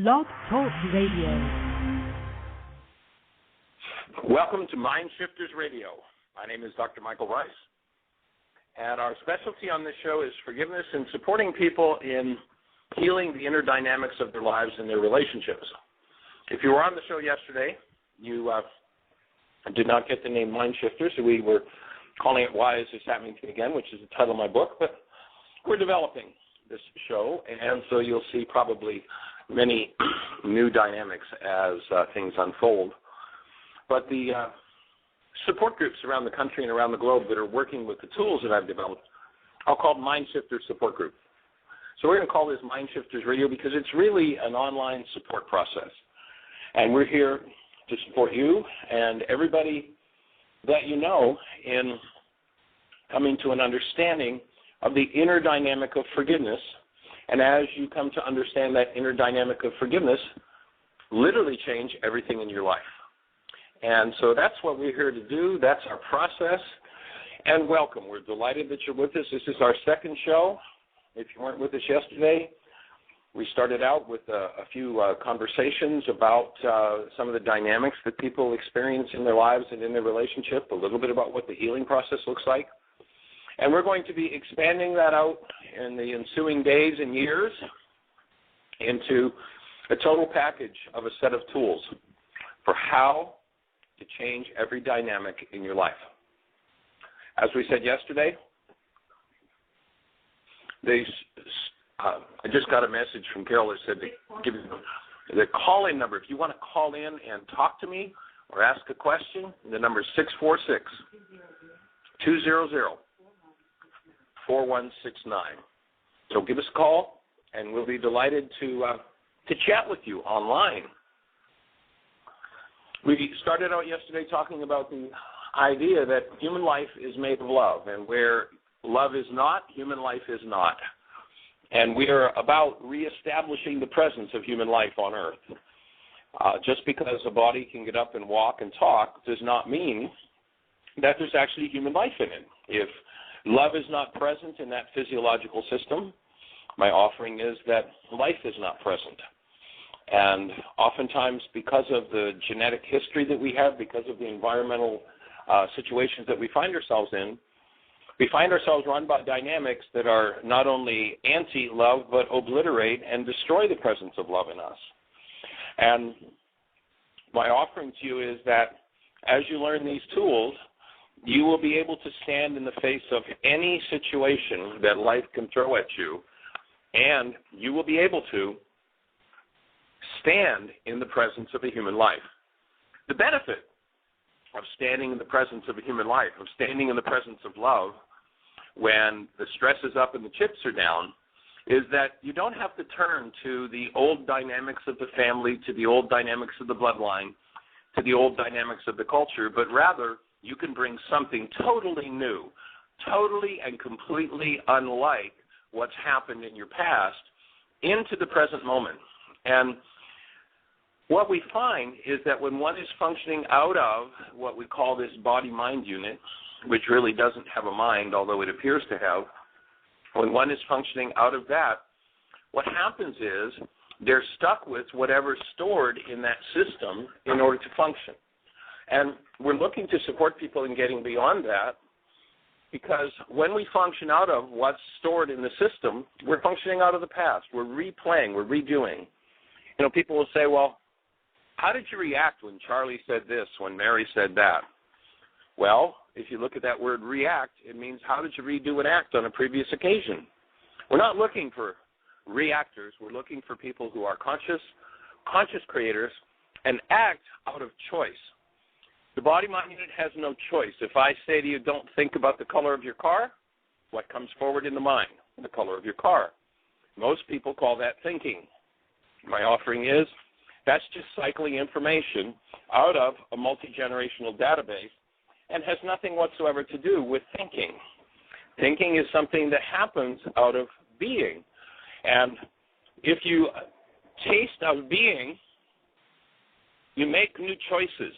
Blog Talk Radio. Welcome to MindShifters Radio. My name is Dr. Michael Rice, and our specialty on this show is forgiveness and supporting people in healing the inner dynamics of their lives and their relationships. If you were on the show yesterday, you did not get the name MindShifters, so we were calling it Why Is This Happening to Me Again, which is the title of my book, but we're developing this show, and so you'll see probably many new dynamics as things unfold. But the support groups around the country and around the globe that are working with the tools that I've developed, I'll call MindShifters Support Group. So we're going to call this MindShifters Radio because it's really an online support process. And we're here to support you and everybody that you know in coming to an understanding of the inner dynamic of forgiveness. And as you come to understand that inner dynamic of forgiveness, literally change everything in your life. And so that's what we're here to do. That's our process. And welcome. We're delighted that you're with us. This is our second show. If you weren't with us yesterday, we started out with a few conversations about some of the dynamics that people experience in their lives and in their relationship, a little bit about what the healing process looks like. And we're going to be expanding that out in the ensuing days and years into a total package of a set of tools for how to change every dynamic in your life. As we said yesterday, I just got a message from Carol that said to give you the call-in number. If you want to call in and talk to me or ask a question, the number is 646-200-4169. So give us a call, and we'll be delighted to chat with you online. We started out yesterday talking about the idea that human life is made of love, and where love is not, human life is not. And we are about reestablishing the presence of human life on earth. Just because a body can get up and walk and talk does not mean that there's actually human life in it. If love is not present in that physiological system, my offering is that life is not present. And oftentimes, because of the genetic history that we have, because of the environmental situations that we find ourselves in, we find ourselves run by dynamics that are not only anti-love, but obliterate and destroy the presence of love in us. And my offering to you is that as you learn these tools, you will be able to stand in the face of any situation that life can throw at you, and you will be able to stand in the presence of a human life. The benefit of standing in the presence of a human life, of standing in the presence of love when the stress is up and the chips are down, is that you don't have to turn to the old dynamics of the family, to the old dynamics of the bloodline, to the old dynamics of the culture, but rather you can bring something totally new, totally and completely unlike what's happened in your past into the present moment. And what we find is that when one is functioning out of what we call this body-mind unit, which really doesn't have a mind, although it appears to have, when one is functioning out of that, what happens is they're stuck with whatever's stored in that system in order to function. And we're looking to support people in getting beyond that, because when we function out of what's stored in the system, we're functioning out of the past. We're replaying, we're redoing. You know, people will say, well, how did you react when Charlie said this, when Mary said that? Well, if you look at that word react, it means how did you redo an act on a previous occasion? We're not looking for reactors. We're looking for people who are conscious creators, and act out of choice. The body-mind unit has no choice. If I say to you, don't think about the color of your car, what comes forward in the mind? The color of your car. Most people call that thinking. My offering is that's just cycling information out of a multi-generational database and has nothing whatsoever to do with thinking. Thinking is something that happens out of being. And if you taste of being, you make new choices.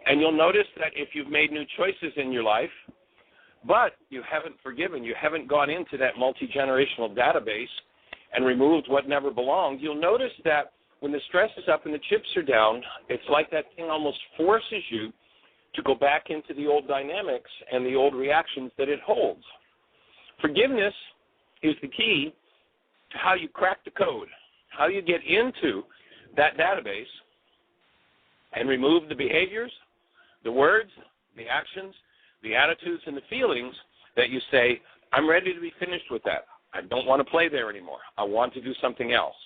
And you'll notice that if you've made new choices in your life, but you haven't forgiven, you haven't gone into that multi-generational database and removed what never belonged, you'll notice that when the stress is up and the chips are down, it's like that thing almost forces you to go back into the old dynamics and the old reactions that it holds. Forgiveness is the key to how you crack the code, how you get into that database and remove the behaviors, the words, the actions, the attitudes, and the feelings that you say, I'm ready to be finished with that. I don't want to play there anymore. I want to do something else.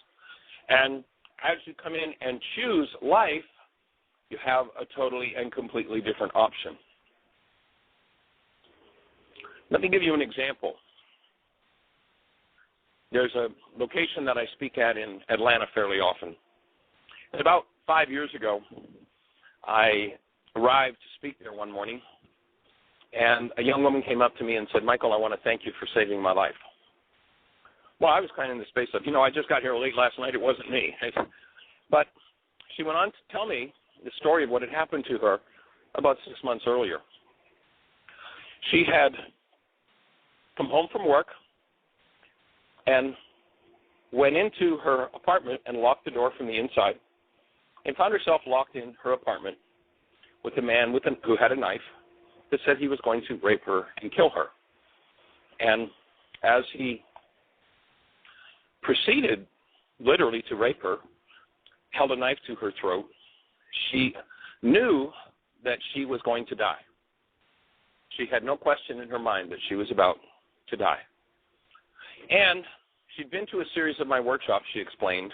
And as you come in and choose life, you have a totally and completely different option. Let me give you an example. There's a location that I speak at in Atlanta fairly often. And about 5 years ago, I arrived to speak there one morning, and a young woman came up to me and said, Michael, I want to thank you for saving my life. Well, I was kind of in the space of, I just got here late last night. It wasn't me. But she went on to tell me the story of what had happened to her about 6 months earlier. She had come home from work and went into her apartment and locked the door from the inside and found herself locked in her apartment with a man who had a knife that said he was going to rape her and kill her. And as he proceeded literally to rape her, held a knife to her throat, she knew that she was going to die. She had no question in her mind that she was about to die. And she'd been to a series of my workshops, she explained,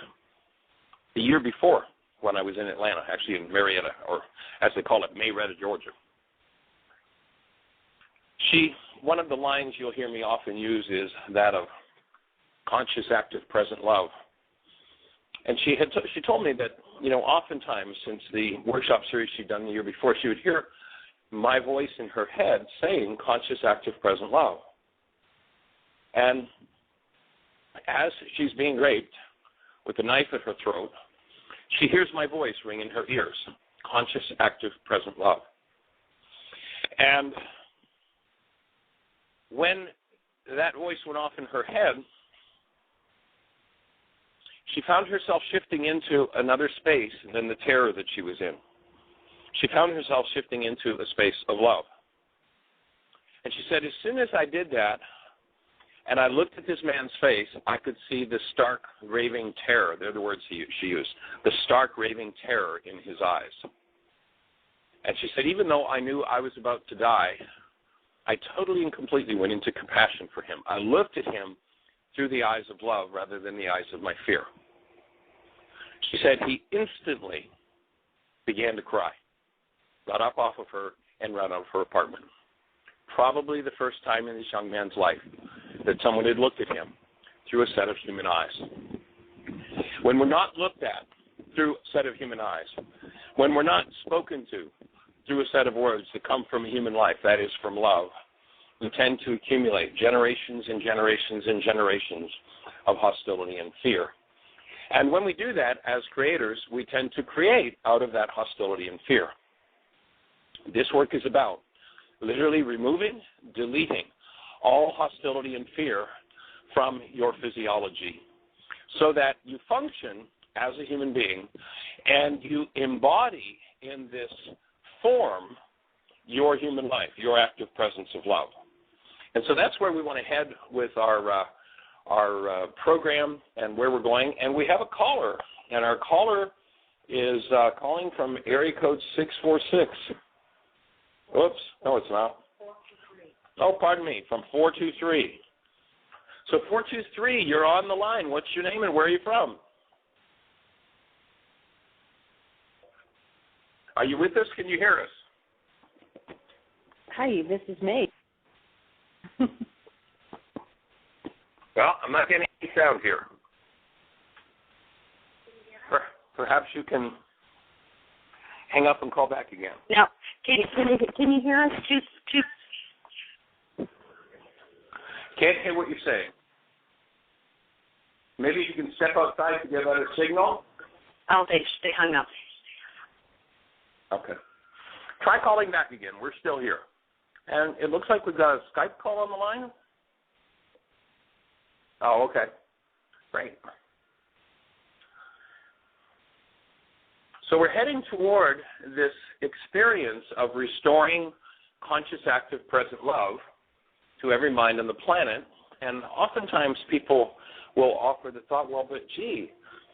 the year before when I was in Atlanta, actually in Marietta, or as they call it, Mayretta, Georgia. One of the lines you'll hear me often use is that of conscious, active, present love. And she told me that, oftentimes since the workshop series she'd done the year before, she would hear my voice in her head saying conscious, active, present love. And as she's being raped with a knife at her throat, she hears my voice ring in her ears, conscious, active, present love. And when that voice went off in her head, she found herself shifting into another space than the terror that she was in. She found herself shifting into a space of love. And she said, as soon as I did that, and I looked at this man's face, I could see the stark, raving terror. They're the words she used. The stark, raving terror in his eyes. And she said, even though I knew I was about to die, I totally and completely went into compassion for him. I looked at him through the eyes of love rather than the eyes of my fear. She said he instantly began to cry, got up off of her, and ran out of her apartment. Probably the first time in this young man's life that someone had looked at him through a set of human eyes. When we're not looked at through a set of human eyes, when we're not spoken to through a set of words that come from a human life, that is from love, we tend to accumulate generations and generations and generations of hostility and fear. And when we do that as creators, we tend to create out of that hostility and fear. This work is about literally removing, deleting all hostility and fear from your physiology so that you function as a human being and you embody in this form your human life, your active presence of love. And so that's where we want to head with our program and where we're going. And we have a caller, and our caller is calling from area code 646. Oops, no, it's not. 423. Oh, pardon me, from 423. So 423, you're on the line. What's your name and where are you from? Are you with us? Can you hear us? Hi, this is May. Well, I'm not getting any sound here. Perhaps you can hang up and call back again. Now, can you hear us? Can't hear what you're saying. Maybe you can step outside to get a better signal. Oh, they hung up. Okay. Try calling back again. We're still here. And it looks like we've got a Skype call on the line. Oh, okay. Great. So we're heading toward this experience of restoring conscious, active, present love to every mind on the planet. And oftentimes people will offer the thought, well, but gee,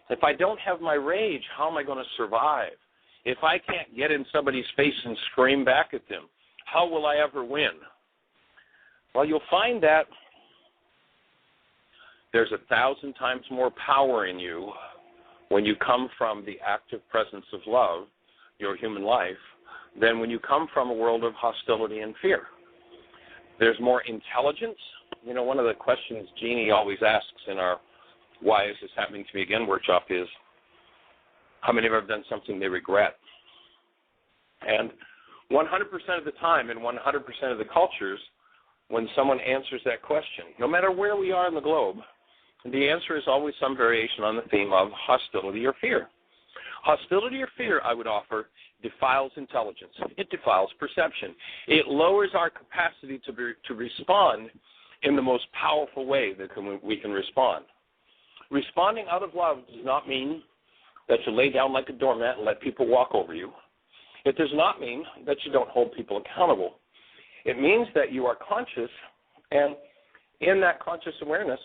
if I don't have my rage, how am I going to survive? If I can't get in somebody's face and scream back at them, how will I ever win? Well, you'll find that there's 1,000 times more power in you when you come from the active presence of love, your human life, than when you come from a world of hostility and fear. There's more intelligence. You know, one of the questions Jeannie always asks in our Why Is This Happening to Me Again workshop is, how many have ever done something they regret? And 100% of the time, in 100% of the cultures, when someone answers that question, no matter where we are in the globe, the answer is always some variation on the theme of hostility or fear. Hostility or fear, I would offer, defiles intelligence. It defiles perception. It lowers our capacity to respond in the most powerful way that we can respond. Responding out of love does not mean that you lay down like a doormat and let people walk over you. It does not mean that you don't hold people accountable. It means that you are conscious, and in that conscious awareness,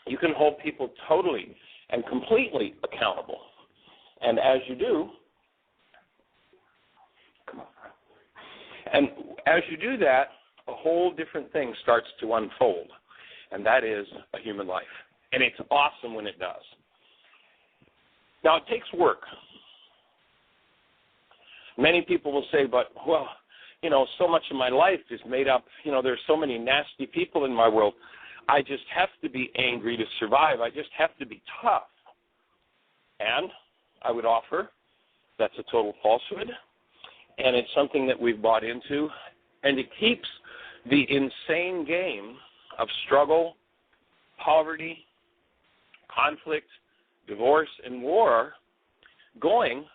you can hold people totally and completely accountable. And as you do, that, a whole different thing starts to unfold, and that is a human life. And it's awesome when it does. Now, it takes work. Many people will say, but, well, you know, so much of my life is made up, you know, there's so many nasty people in my world. I just have to be angry to survive. I just have to be tough. And I would offer that's a total falsehood, and it's something that we've bought into, and it keeps the insane game of struggle, poverty, conflict, divorce, and war going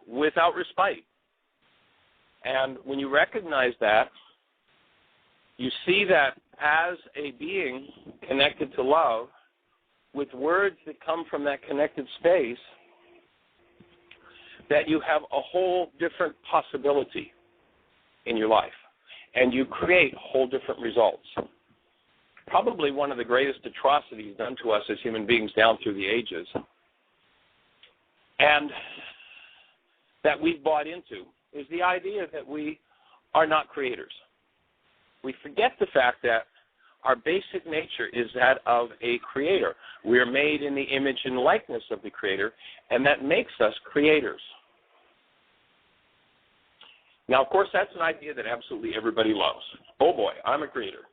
without respite. And when you recognize that, you see that as a being connected to love, with words that come from that connected space, that you have a whole different possibility in your life, and you create whole different results. Probably one of the greatest atrocities done to us as human beings down through the ages, and that we've bought into, is the idea that we are not creators. We forget the fact that our basic nature is that of a creator. We are made in the image and likeness of the creator, and that makes us creators. Now, of course, that's an idea that absolutely everybody loves. Oh boy, I'm a creator.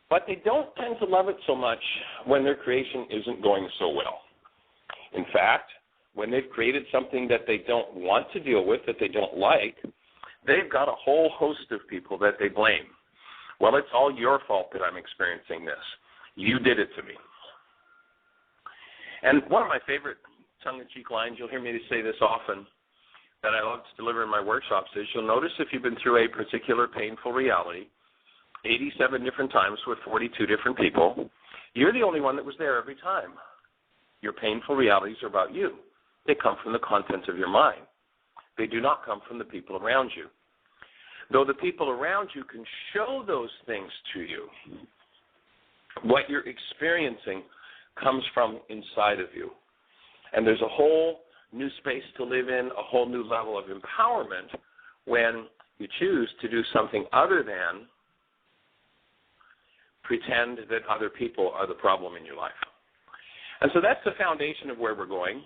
But they don't tend to love it so much when their creation isn't going so well. In fact, when they've created something that they don't want to deal with, that they don't like, they've got a whole host of people that they blame. Well, it's all your fault that I'm experiencing this. You did it to me. And one of my favorite tongue-in-cheek lines, you'll hear me say this often, that I love to deliver in my workshops is, you'll notice if you've been through a particular painful reality 87 different times with 42 different people, you're the only one that was there every time. Your painful realities are about you. They come from the contents of your mind. They do not come from the people around you. Though the people around you can show those things to you, what you're experiencing comes from inside of you. And there's a whole new space to live in, a whole new level of empowerment when you choose to do something other than pretend that other people are the problem in your life. And so that's the foundation of where we're going.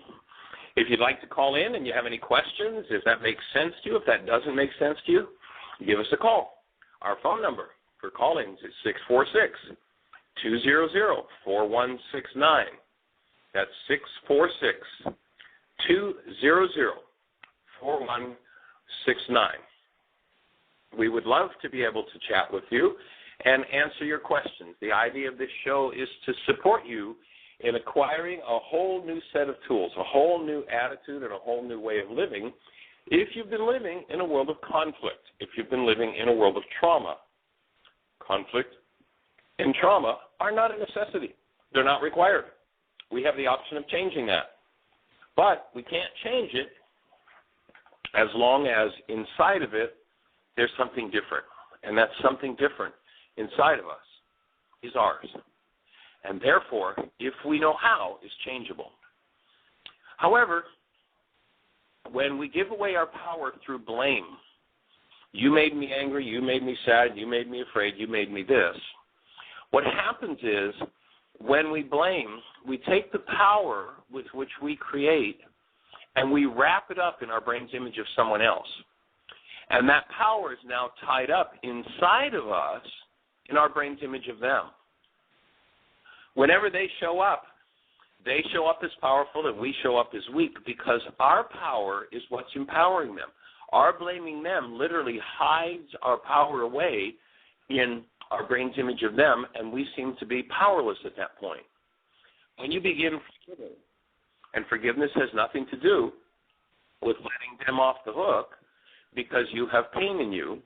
If you'd like to call in and you have any questions, if that makes sense to you, if that doesn't make sense to you, give us a call. Our phone number for call-ins is 646-200-4169. That's 646-200-4169. We would love to be able to chat with you and answer your questions. The idea of this show is to support you in acquiring a whole new set of tools, a whole new attitude, and a whole new way of living if you've been living in a world of conflict, if you've been living in a world of trauma. Conflict and trauma are not a necessity. They're not required. We have the option of changing that. But we can't change it as long as inside of it there's something different. And that something different inside of us is ours. And therefore, if we know how, is changeable. However, when we give away our power through blame, you made me angry, you made me sad, you made me afraid, you made me this. What happens is, when we blame, we take the power with which we create and we wrap it up in our brain's image of someone else. And that power is now tied up inside of us in our brain's image of them. Whenever they show up as powerful and we show up as weak because our power is what's empowering them. Our blaming them literally hides our power away in our brain's image of them, and we seem to be powerless at that point. When you begin forgiving, and forgiveness has nothing to do with letting them off the hook because you have pain in you,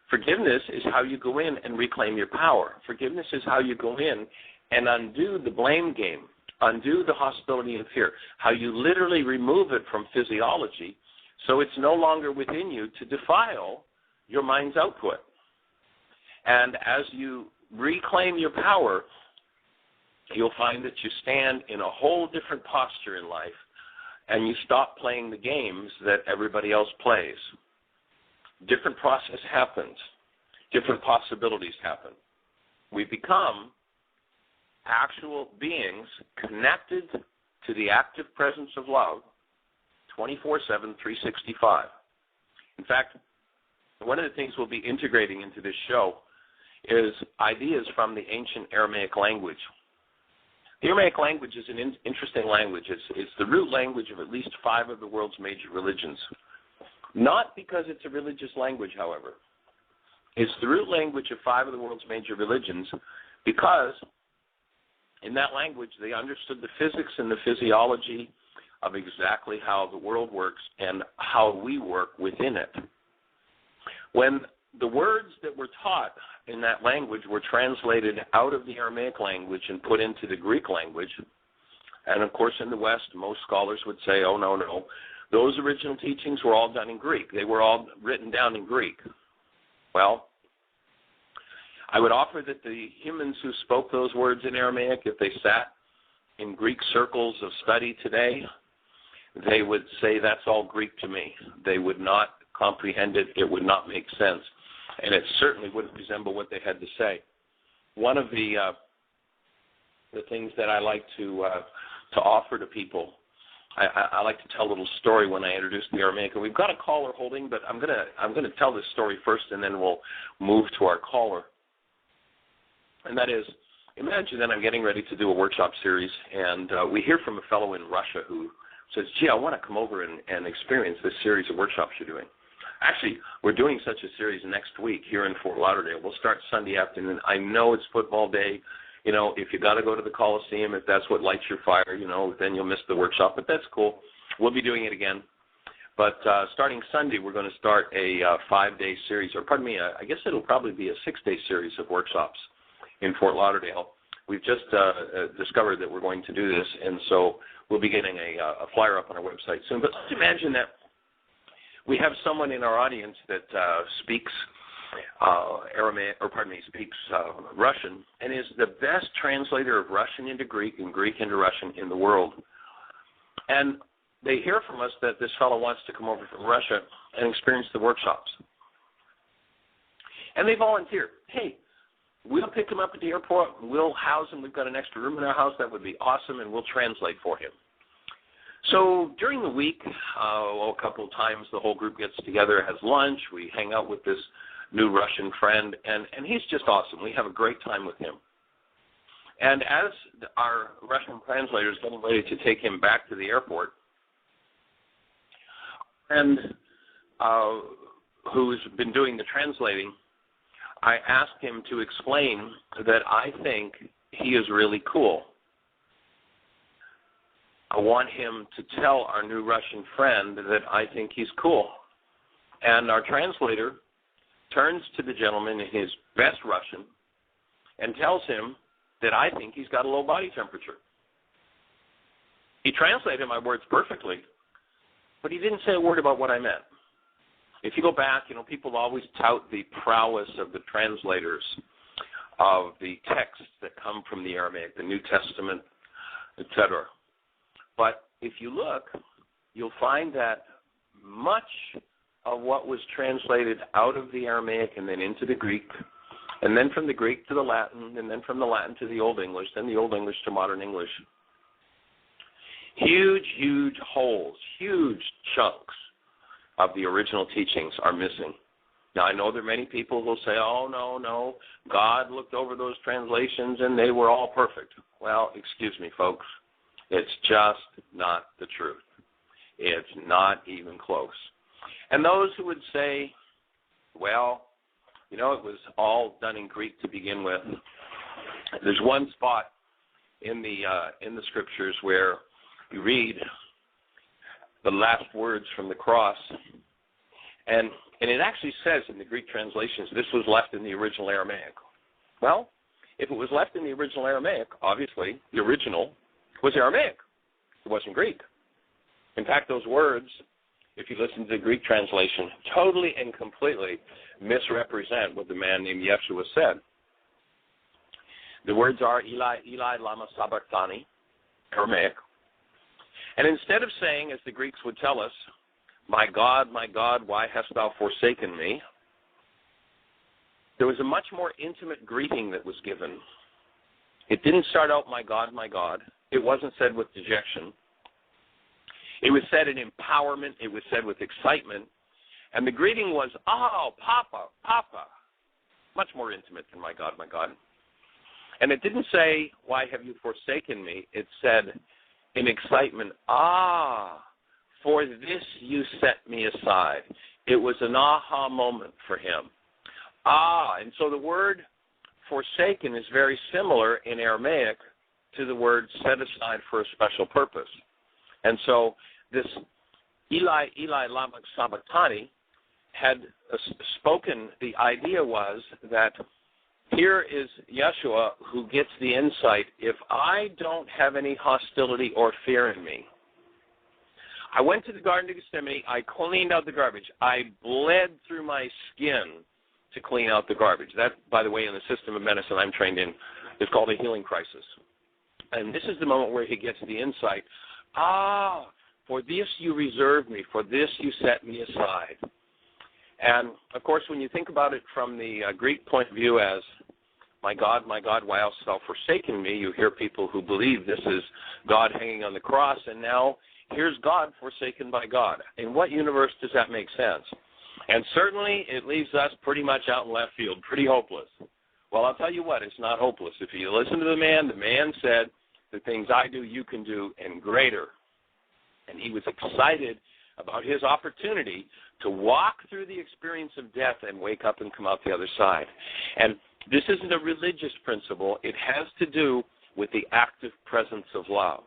forgiveness is how you go in and reclaim your power. Forgiveness is how you go in and undo the blame game, undo the hostility and fear, how you literally remove it from physiology so it's no longer within you to defile your mind's output. And as you reclaim your power, you'll find that you stand in a whole different posture in life and you stop playing the games that everybody else plays. Different process happens. Different possibilities happen. We become actual beings connected to the active presence of love 24/7, 365. In fact, one of the things we'll be integrating into this show is ideas from the ancient Aramaic language. The Aramaic language is an interesting language. It's the root language of at least 5 of the world's major religions. Not because it's a religious language, however. It's the root language of 5 of the world's major religions because in that language they understood the physics and the physiology of exactly how the world works and how we work within it. When the words that were taught in that language were translated out of the Aramaic language and put into the Greek language, and of course in the West most scholars would say, oh, no, those original teachings were all done in Greek. They were all written down in Greek. Well, I would offer that the humans who spoke those words in Aramaic, if they sat in Greek circles of study today, they would say that's all Greek to me. They would not comprehend it. It would not make sense. And it certainly wouldn't resemble what they had to say. One of the things that I like to offer to people, I like to tell a little story when I introduce the Aramaic. And we've got a caller holding, but I'm gonna tell this story first, and then we'll move to our caller. And that is, imagine that I'm getting ready to do a workshop series, and we hear from a fellow in Russia who says, gee, I want to come over and experience this series of workshops you're doing. Actually, we're doing such a series next week here in Fort Lauderdale. We'll start Sunday afternoon. I know it's football day. You know, if you got to go to the Coliseum, if that's what lights your fire, you know, then you'll miss the workshop. But that's cool. We'll be doing it again. But starting Sunday, we're going to start a 5-day series, or pardon me, I guess it'll probably be a 6-day series of workshops in Fort Lauderdale. We've just discovered that we're going to do this, and so we'll be getting a flyer up on our website soon. But let's imagine that we have someone in our audience that speaks speaks Russian and is the best translator of Russian into Greek and Greek into Russian in the world. And they hear from us that this fellow wants to come over from Russia and experience the workshops. And they volunteer. Hey, we'll pick him up at the airport. We'll house him. We've got an extra room in our house. That would be awesome, and we'll translate for him. So during the week, a couple of times the whole group gets together, has lunch. We hang out with this new Russian friend, and he's just awesome. We have a great time with him. And as our Russian translator is getting ready to take him back to the airport, and who's been doing the translating, I asked him to explain that I think he is really cool. I want him to tell our new Russian friend that I think he's cool. And our translator turns to the gentleman in his best Russian and tells him that I think he's got a low body temperature. He translated my words perfectly, but he didn't say a word about what I meant. If you go back, people always tout the prowess of the translators of the texts that come from the Aramaic, the New Testament, etc. But if you look, you'll find that much of what was translated out of the Aramaic and then into the Greek, and then from the Greek to the Latin, and then from the Latin to the Old English, then the Old English to modern English. Huge, huge holes, huge chunks of the original teachings are missing. Now, I know there are many people who will say, oh, no, God looked over those translations and they were all perfect. Well, excuse me, folks. It's just not the truth. It's not even close. And those who would say, well, it was all done in Greek to begin with. There's one spot in the scriptures where you read the last words from the cross, and it actually says in the Greek translations this was left in the original Aramaic. Well, if it was left in the original Aramaic, obviously the original was Aramaic. It wasn't Greek. In fact, those words, if you listen to the Greek translation, totally and completely misrepresent what the man named Yeshua said. The words are Eli, Eli, lama sabachthani, Aramaic. And instead of saying, as the Greeks would tell us, my God, why hast thou forsaken me? There was a much more intimate greeting that was given. It didn't start out, my God, my God. It wasn't said with dejection. It was said in empowerment. It was said with excitement. And the greeting was, oh, Papa, Papa. Much more intimate than my God, my God. And it didn't say, why have you forsaken me? It said in excitement, for this you set me aside. It was an aha moment for him. And so the word forsaken is very similar in Aramaic to the word set aside for a special purpose. And so this Eli, Eli, lama sabachthani had spoken, the idea was that here is Yeshua who gets the insight, if I don't have any hostility or fear in me, I went to the Garden of Gethsemane, I cleaned out the garbage. I bled through my skin to clean out the garbage. That, by the way, in the system of medicine I'm trained in, is called a healing crisis. And this is the moment where he gets the insight, for this you reserved me, for this you set me aside. And, of course, when you think about it from the Greek point of view as, my God, why hast thou forsaken me, you hear people who believe this is God hanging on the cross, and now here's God forsaken by God. In what universe does that make sense? And certainly it leaves us pretty much out in left field, pretty hopeless. Well, I'll tell you what, it's not hopeless. If you listen to the man said, the things I do, you can do, and greater. And he was excited about his opportunity to walk through the experience of death and wake up and come out the other side. And this isn't a religious principle. It has to do with the active presence of love.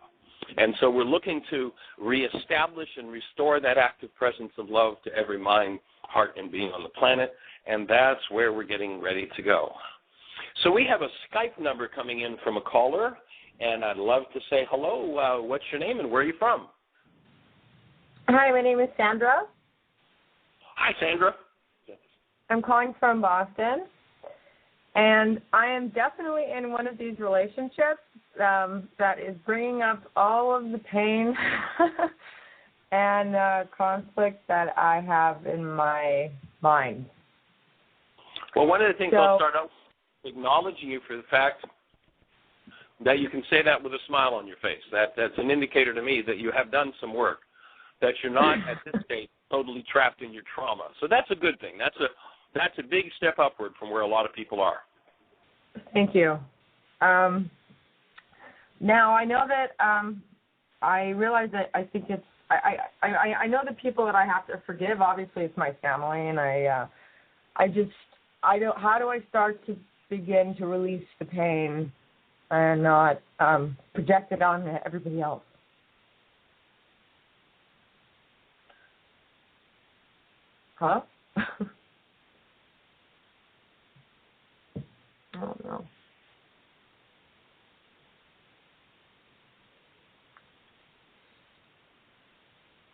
And so we're looking to reestablish and restore that active presence of love to every mind, heart, and being on the planet, and that's where we're getting ready to go. So we have a Skype number coming in from a caller, and I'd love to say hello. What's your name and where are you from? Hi, my name is Sandra. Hi, Sandra. I'm calling from Boston, and I am definitely in one of these relationships that is bringing up all of the pain and conflict that I have in my mind. Well, one of the things I'll start out with acknowledging you for the fact that you can say that with a smile on your face. That's an indicator to me that you have done some work, that you're not at this stage totally trapped in your trauma. So that's a good thing. That's a big step upward from where a lot of people are. Thank you. Now I know that I realize that I think it's I know the people that I have to forgive. Obviously, it's my family, and I don't. How do I start to begin to release the pain and not project it on everybody else? Huh? I don't know.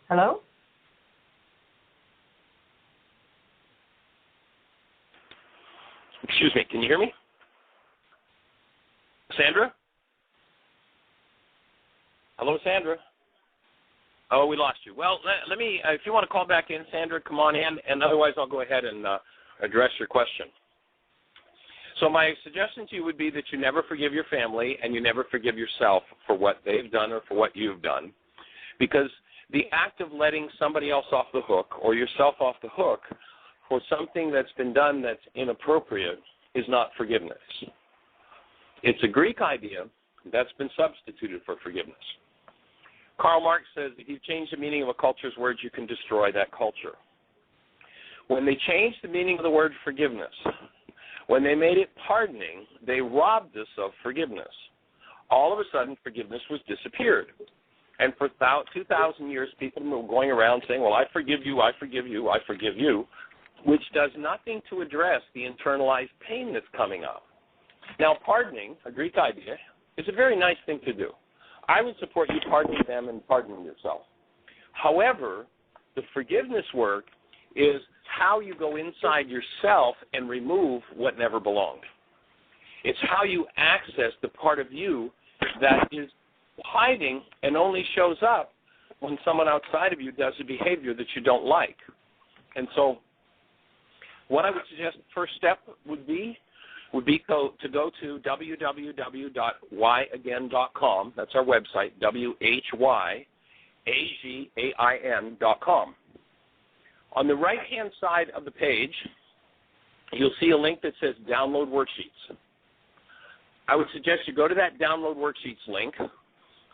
Hello? Excuse me, can you hear me? Sandra? Hello, Sandra? Oh, we lost you. Well, let me, if you want to call back in, Sandra, come on in, and otherwise I'll go ahead and address your question. So my suggestion to you would be that you never forgive your family and you never forgive yourself for what they've done or for what you've done, because the act of letting somebody else off the hook or yourself off the hook for something that's been done that's inappropriate is not forgiveness. It's a Greek idea that's been substituted for forgiveness. Karl Marx says if you change the meaning of a culture's words, you can destroy that culture. When they changed the meaning of the word forgiveness, when they made it pardoning, they robbed us of forgiveness. All of a sudden, forgiveness was disappeared. And for 2,000 years, people were going around saying, well, I forgive you, I forgive you, I forgive you, which does nothing to address the internalized pain that's coming up. Now, pardoning, a Greek idea, is a very nice thing to do. I would support you pardoning them and pardoning yourself. However, the forgiveness work is how you go inside yourself and remove what never belonged. It's how you access the part of you that is hiding and only shows up when someone outside of you does a behavior that you don't like. And so what I would suggest the first step would be to go to www.whyagain.com. That's our website, whyagain.com. On the right-hand side of the page, you'll see a link that says Download Worksheets. I would suggest you go to that Download Worksheets link,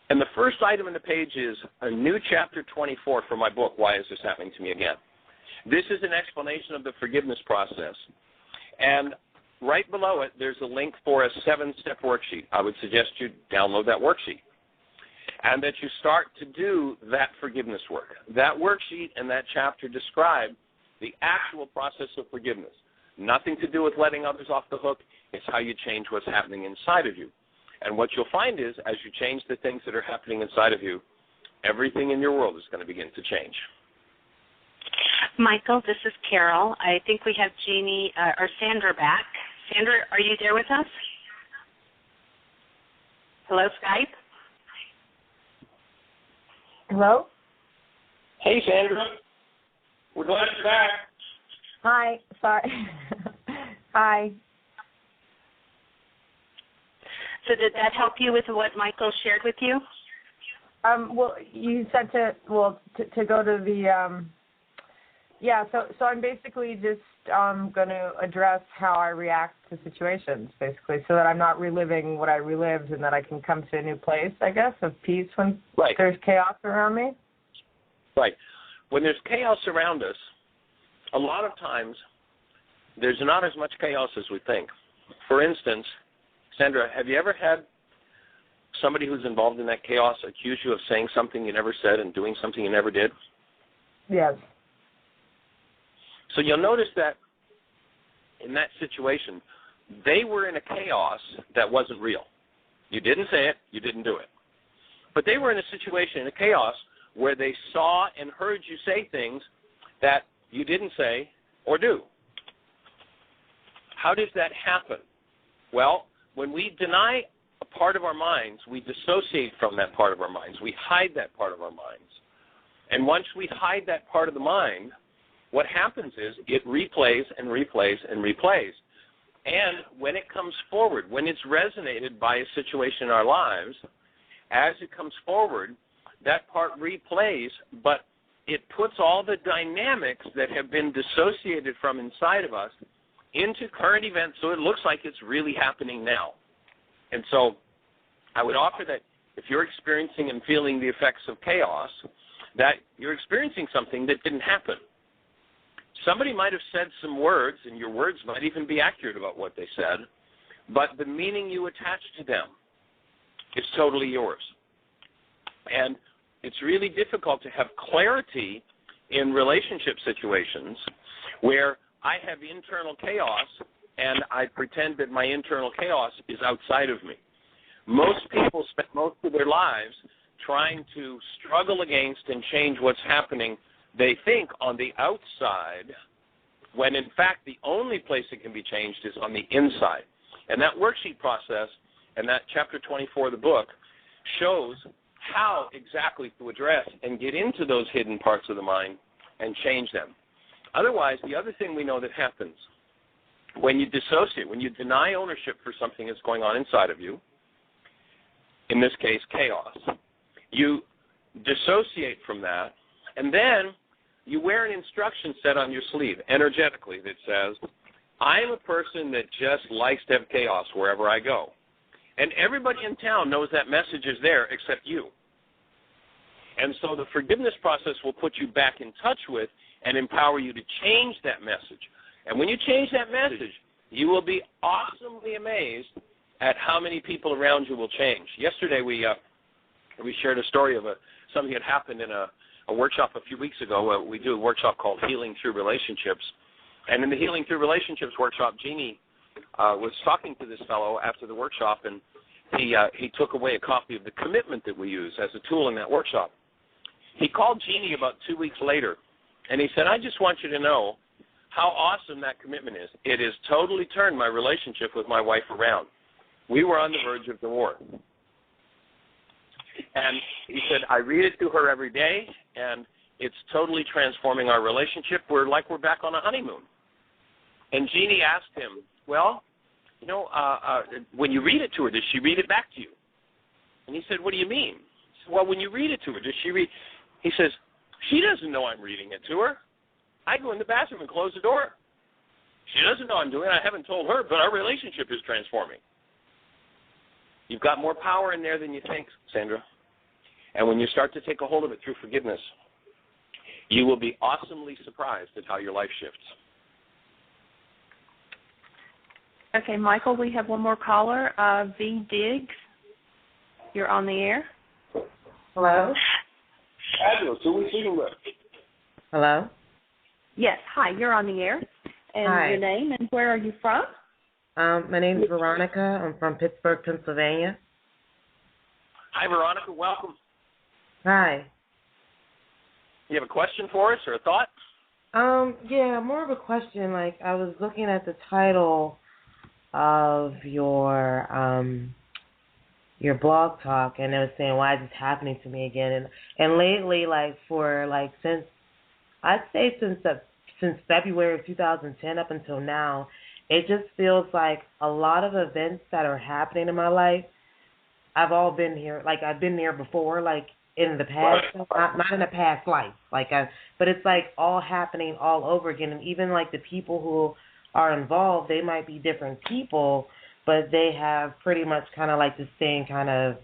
and the first item on the page is a new Chapter 24 for my book, Why Is This Happening to Me Again? This is an explanation of the forgiveness process, and right below it, there's a link for a 7-step worksheet. I would suggest you download that worksheet and that you start to do that forgiveness work. That worksheet and that chapter describe the actual process of forgiveness. Nothing to do with letting others off the hook. It's how you change what's happening inside of you. And what you'll find is, as you change the things that are happening inside of you, everything in your world is going to begin to change. Michael, this is Carol. I think we have Jeannie or Sandra back. Sandra, are you there with us? Hello, Skype? Hello? Hey, Sandra. We're glad you're back. Hi. Sorry. Hi. So did that help you with what Michael shared with you? Well, you said to go to the so I'm basically just going to address how I react to situations, basically, so that I'm not reliving what I relived and that I can come to a new place, I guess, of peace when there's chaos around me. Right. When there's chaos around us, a lot of times there's not as much chaos as we think. For instance, Sandra, have you ever had somebody who's involved in that chaos accuse you of saying something you never said and doing something you never did? Yes. So you'll notice that in that situation, they were in a chaos that wasn't real. You didn't say it, you didn't do it. But they were in a situation, in a chaos, where they saw and heard you say things that you didn't say or do. How does that happen? Well, when we deny a part of our minds, we dissociate from that part of our minds. We hide that part of our minds. And once we hide that part of the mind, what happens is it replays and replays and replays. And when it comes forward, when it's resonated by a situation in our lives, as it comes forward, that part replays, but it puts all the dynamics that have been dissociated from inside of us into current events, so it looks like it's really happening now. And so I would offer that if you're experiencing and feeling the effects of chaos, that you're experiencing something that didn't happen. Somebody might have said some words, and your words might even be accurate about what they said, but the meaning you attach to them is totally yours. And it's really difficult to have clarity in relationship situations where I have internal chaos and I pretend that my internal chaos is outside of me. Most people spend most of their lives trying to struggle against and change what's happening, they think, on the outside, when in fact the only place it can be changed is on the inside. And that worksheet process and that chapter 24 of the book shows how exactly to address and get into those hidden parts of the mind and change them. Otherwise, the other thing we know that happens when you dissociate, when you deny ownership for something that's going on inside of you, in this case, chaos, you dissociate from that, and then you wear an instruction set on your sleeve energetically that says, I am a person that just likes to have chaos wherever I go. And everybody in town knows that message is there except you. And so the forgiveness process will put you back in touch with and empower you to change that message. And when you change that message, you will be awesomely amazed at how many people around you will change. Yesterday we shared a story of something that happened in a workshop a few weeks ago. We do a workshop called Healing Through Relationships. And in the Healing Through Relationships workshop, Jeannie was talking to this fellow after the workshop, and he took away a copy of the commitment that we use as a tool in that workshop. He called Jeannie about 2 weeks later, and he said, I just want you to know how awesome that commitment is. It has totally turned my relationship with my wife around. We were on the verge of divorce. And he said, I read it to her every day, and it's totally transforming our relationship. We're like we're back on a honeymoon. And Jeannie asked him, well, you know, when you read it to her, does she read it back to you? And he said, what do you mean? He said, well, when you read it to her, does she read? He says, she doesn't know I'm reading it to her. I go in the bathroom and close the door. She doesn't know I'm doing it. I haven't told her, but our relationship is transforming. You've got more power in there than you think, Sandra. And when you start to take a hold of it through forgiveness, you will be awesomely surprised at how your life shifts. Okay, Michael, we have one more caller, V. Diggs. You're on the air. Hello? Fabulous. Who are we speaking with? Hello? Yes, hi, you're on the air. And Hi. your name and where are you from? My name is Veronica. I'm from Pittsburgh, Pennsylvania. Hi, Veronica. Welcome. Hi. You have a question for us or a thought? Yeah, more of a question. Like, I was looking at the title of your blog talk, and it was saying, why is this happening to me again? And lately, like, since February of 2010 up until now, it just feels like a lot of events that are happening in my life, I've been there before, like, in the past, not in a past life, but it's like all happening all over again. And even like the people who are involved, they might be different people, but they have pretty much kind of like the same kind of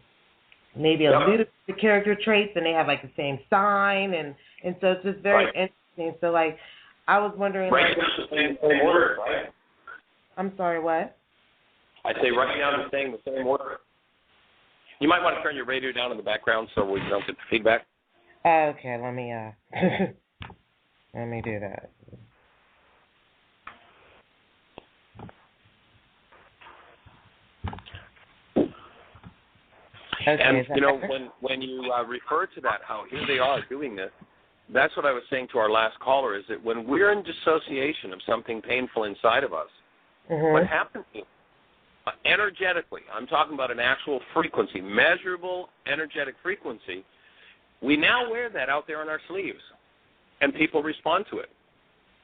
maybe a little bit of character traits, and they have like the same sign, and so it's just very interesting. So like, I was wondering, right, the same word, right? I'm sorry, what? I say right now I'm saying the same word. You might want to turn your radio down in the background so we don't get the feedback. Okay, let me let me do that. Okay, and you know, when you refer to that, how here they are doing this, that's what I was saying to our last caller, is that when we're in dissociation of something painful inside of us, what happens is, energetically, I'm talking about an actual frequency, measurable energetic frequency, we now wear that out there on our sleeves, and people respond to it.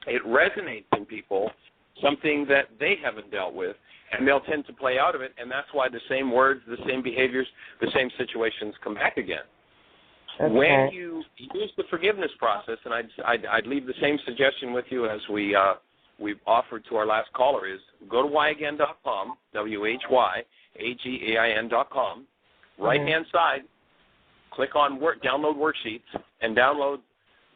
It resonates in people, something that they haven't dealt with, and they'll tend to play out of it, and that's why the same words, the same behaviors, the same situations come back again. Okay. When you use the forgiveness process, and I'd leave the same suggestion with you as we've offered to our last caller, is go to whyagain.com, WHYAGAIN.com, right-hand side, click on download worksheets, and download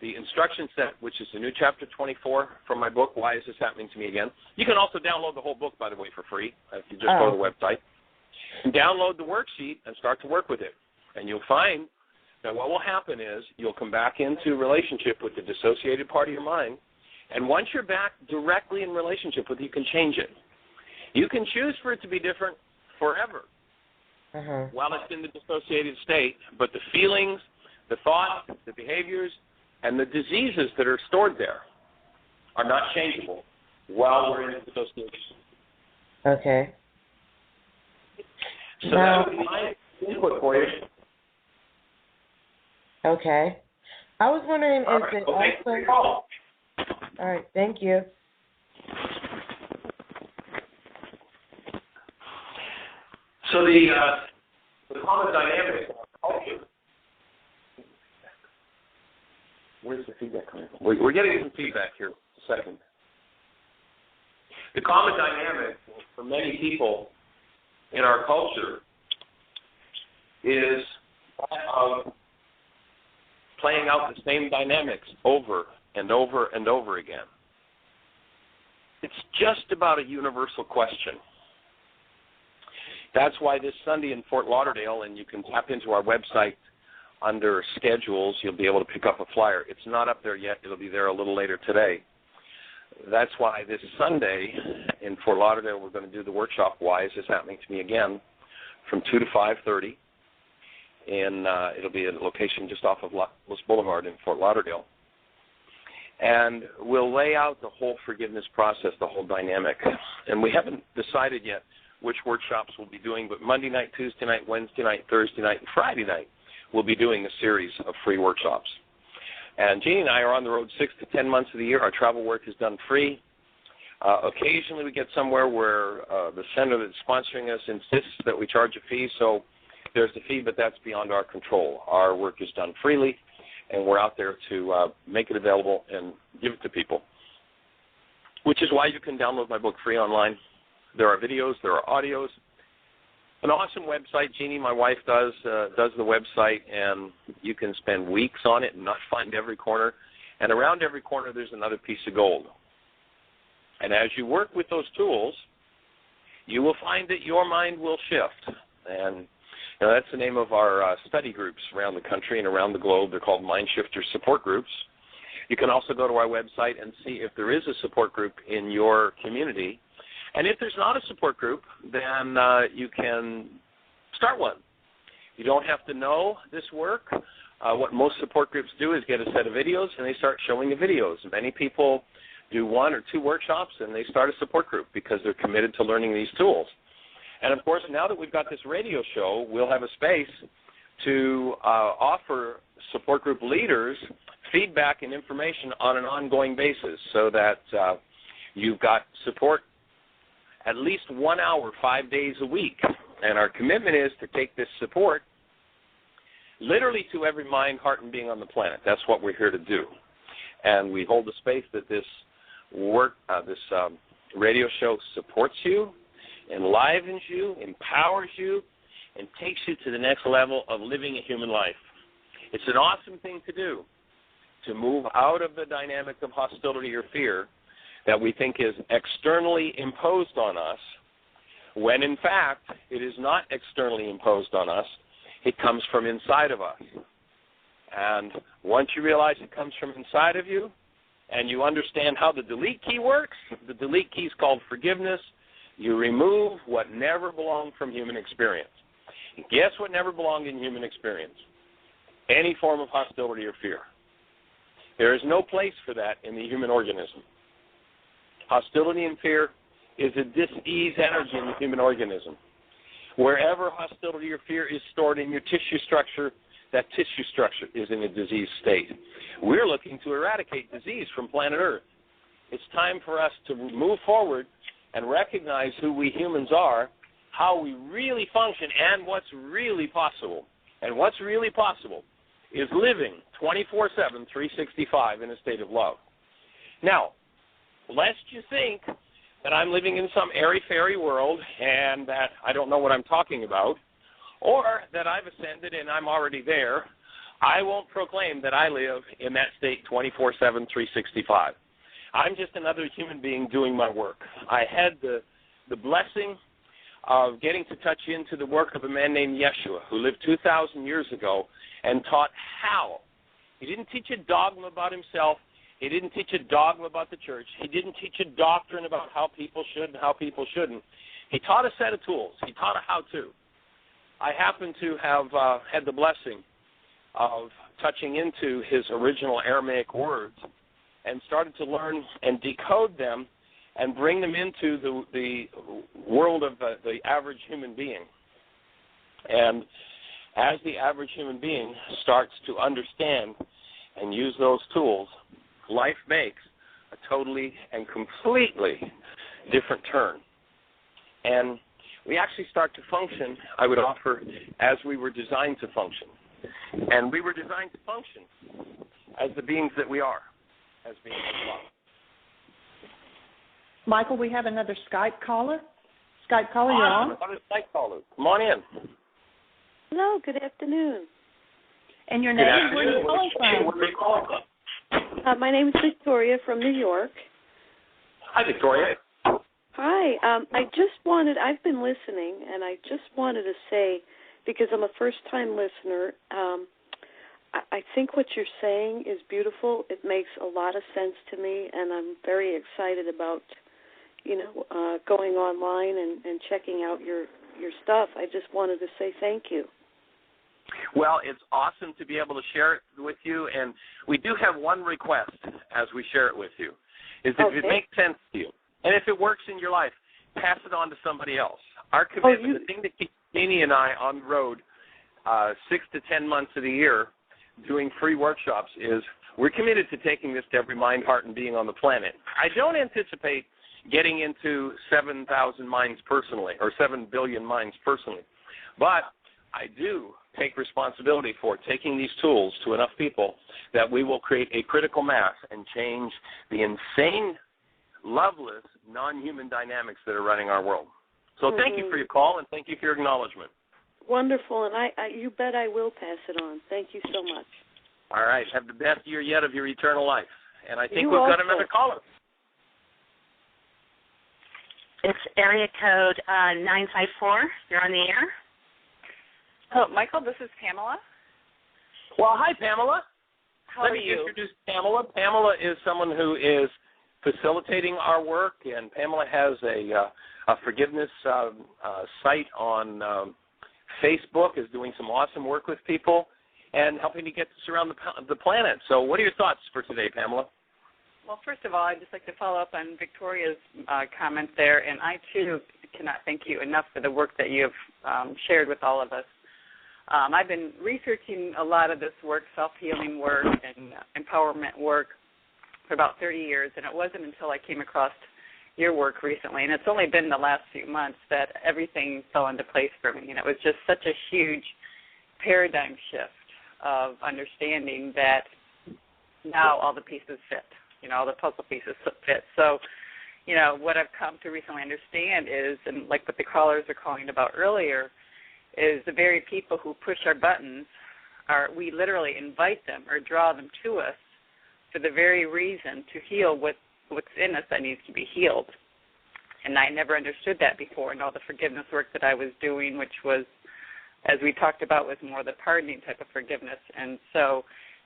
the instruction set, which is the new chapter 24 from my book, Why Is This Happening to Me Again? You can also download the whole book, by the way, for free if you just go to the website. And download the worksheet and start to work with it. And you'll find that what will happen is you'll come back into relationship with the dissociated part of your mind, and once you're back directly in relationship with it, you can change it. You can choose for it to be different forever. while it's in the dissociated state, but the feelings, the thoughts, the behaviors, and the diseases that are stored there are not changeable while we're in dissociation. Okay. So that would be my input for you. Okay. I was wondering if it also... All right, thank you. So the common dynamic of culture. Where's the feedback coming from? We're getting some feedback here. A second. The common dynamic for many people in our culture is that of playing out the same dynamics over and over and over again. It's just about a universal question. That's why this Sunday in Fort Lauderdale, and you can tap into our website under schedules, you'll be able to pick up a flyer. It's not up there yet. It'll be there a little later today. That's why this Sunday in Fort Lauderdale, we're going to do the workshop, Why Is This Happening to Me Again, from 2 to 5:30. And it'll be a location just off of Los Boulevard in Fort Lauderdale. And we'll lay out the whole forgiveness process, the whole dynamic. And we haven't decided yet which workshops we'll be doing, but Monday night, Tuesday night, Wednesday night, Thursday night, and Friday night, we'll be doing a series of free workshops. And Jeannie and I are on the road 6 to 10 months of the year. Our travel work is done free. Occasionally we get somewhere where the center that's sponsoring us insists that we charge a fee, so there's a fee, but that's beyond our control. Our work is done freely, and we're out there to make it available and give it to people, which is why you can download my book free online. There are videos, there are audios. An awesome website. Jeannie, my wife, does the website, and you can spend weeks on it and not find every corner. And around every corner, there's another piece of gold. And as you work with those tools, you will find that your mind will shift. And that's the name of our study groups around the country and around the globe. They're called MindShifters support groups. You can also go to our website and see if there is a support group in your community. And if there's not a support group, then you can start one. You don't have to know this work. What most support groups do is get a set of videos, and they start showing the videos. Many people do 1 or 2 workshops, and they start a support group because they're committed to learning these tools. And, of course, now that we've got this radio show, we'll have a space to offer support group leaders feedback and information on an ongoing basis so that you've got support at least 1 hour, 5 days a week. And our commitment is to take this support literally to every mind, heart, and being on the planet. That's what we're here to do. And we hold the space that this work, this radio show supports you, enlivens you, empowers you, and takes you to the next level of living a human life. It's an awesome thing to do, to move out of the dynamic of hostility or fear that we think is externally imposed on us, when in fact it is not externally imposed on us. It comes from inside of us. And once you realize it comes from inside of you and you understand how the delete key works, the delete key is called forgiveness. You remove what never belonged from human experience. And guess what never belonged in human experience? Any form of hostility or fear. There is no place for that in the human organism. Hostility and fear is a dis-ease energy in the human organism. Wherever hostility or fear is stored in your tissue structure, that tissue structure is in a disease state. We're looking to eradicate disease from planet Earth. It's time for us to move forward and recognize who we humans are, how we really function, and what's really possible. And what's really possible is living 24/7, 365 in a state of love. Now, lest you think that I'm living in some airy-fairy world and that I don't know what I'm talking about, or that I've ascended and I'm already there, I won't proclaim that I live in that state 24/7, 365. I'm just another human being doing my work. I had the blessing of getting to touch into the work of a man named Yeshua, who lived 2,000 years ago and taught how. He didn't teach a dogma about himself. He didn't teach a dogma about the church. He didn't teach a doctrine about how people should and how people shouldn't. He taught a set of tools. He taught a how-to. I happen to have had the blessing of touching into his original Aramaic words and started to learn and decode them and bring them into the world of the average human being. And as the average human being starts to understand and use those tools, life makes a totally and completely different turn. And we actually start to function, I would offer, as we were designed to function. And we were designed to function as the beings that we are, as beings of love. Michael, we have another Skype caller. Skype caller, you're on. Another Skype caller. Come on in. Hello, good afternoon. And your name? Where are you calling from? Where are you calling from? My name is Victoria from New York. Hi, Victoria. Hi. I've been listening, and I just wanted to say, because I'm a first-time listener, I think what you're saying is beautiful. It makes a lot of sense to me, and I'm very excited about, going online and checking out your stuff. I just wanted to say thank you. Well, it's awesome to be able to share it with you, and we do have one request as we share it with you, is that if it makes sense to you, and if it works in your life, pass it on to somebody else. Our commitment, the thing that keeps Jeannie and I on the road 6 to 10 months of the year doing free workshops is we're committed to taking this to every mind, heart, and being on the planet. I don't anticipate getting into 7,000 minds personally or 7 billion minds personally, but I do take responsibility for taking these tools to enough people that we will create a critical mass and change the insane, loveless, non-human dynamics that are running our world. So thank you for your call, and thank you for your acknowledgement. Wonderful, and you bet I will pass it on. Thank you so much. All right. Have the best year yet of your eternal life. And I think You we've also. got another caller. It's area code 954. You're on the air. Oh, Michael, this is Pamela. Well, hi, Pamela. How Let are me you? introduce Pamela. Pamela is someone who is facilitating our work, and Pamela has a forgiveness site on Facebook, is doing some awesome work with people and helping to get this around the planet. So what are your thoughts for today, Pamela? Well, first of all, I'd just like to follow up on Victoria's comment there, and I, too, cannot thank you enough for the work that you have shared with all of us. I've been researching a lot of this work, self-healing work and empowerment work, for about 30 years, and it wasn't until I came across your work recently, and it's only been the last few months that everything fell into place for me, and it was just such a huge paradigm shift of understanding that now all the pieces fit, all the puzzle pieces fit. So, what I've come to recently understand is, and like what the callers are calling about earlier, is the very people who push our buttons, we literally invite them or draw them to us for the very reason to heal what's in us that needs to be healed. And I never understood that before, and all the forgiveness work that I was doing, which was, as we talked about, was more the pardoning type of forgiveness. And so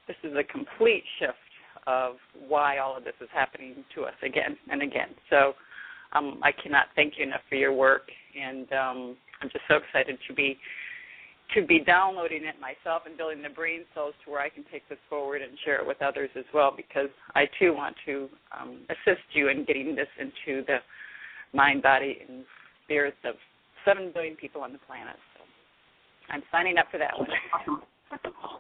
this is a complete shift of why all of this is happening to us again and again. So I cannot thank you enough for your work, and I'm just so excited to be downloading it myself and building the brain cells to where I can take this forward and share it with others as well, because I, too, want to assist you in getting this into the mind, body, and spirits of 7 billion people on the planet. So I'm signing up for that one.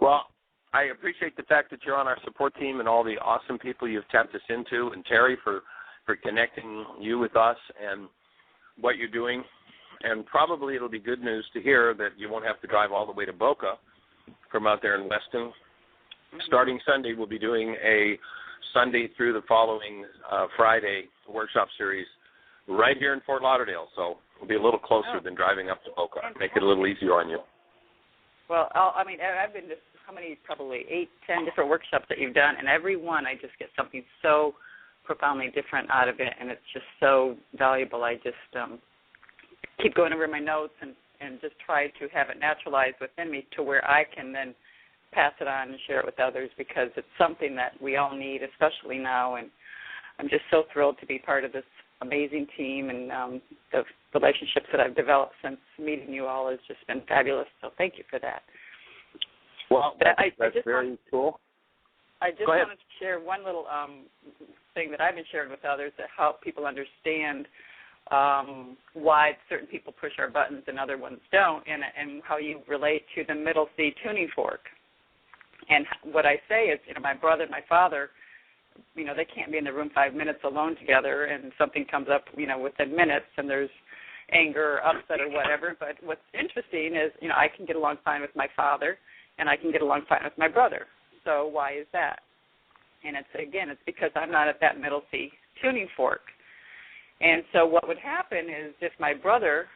Well, I appreciate the fact that you're on our support team and all the awesome people you've tapped us into, and Terry for connecting you with us and what you're doing. And probably it'll be good news to hear that you won't have to drive all the way to Boca from out there in Weston. Starting Sunday, we'll be doing a Sunday through the following Friday workshop series right here in Fort Lauderdale. So it'll be a little closer than driving up to Boca. Make it a little easier on you. Well, I've been to probably 8, 10 different workshops that you've done, and every one I just get something so profoundly different out of it, and it's just so valuable. I just keep going over my notes and just try to have it naturalized within me to where I can then pass it on and share it with others, because it's something that we all need, especially now, and I'm just so thrilled to be part of this amazing team, and the relationships that I've developed since meeting you all has just been fabulous. So thank you for that. Well, that's very cool. I just wanted to share one little thing that I've been sharing with others that help people understand why certain people push our buttons and other ones don't, and how you relate to the middle C tuning fork. And what I say is, my brother and my father, they can't be in the room 5 minutes alone together, and something comes up, within minutes, and there's anger or upset or whatever. But what's interesting is, I can get along fine with my father, and I can get along fine with my brother. So why is that? And it's because I'm not at that middle C tuning fork. And so what would happen is if my brother,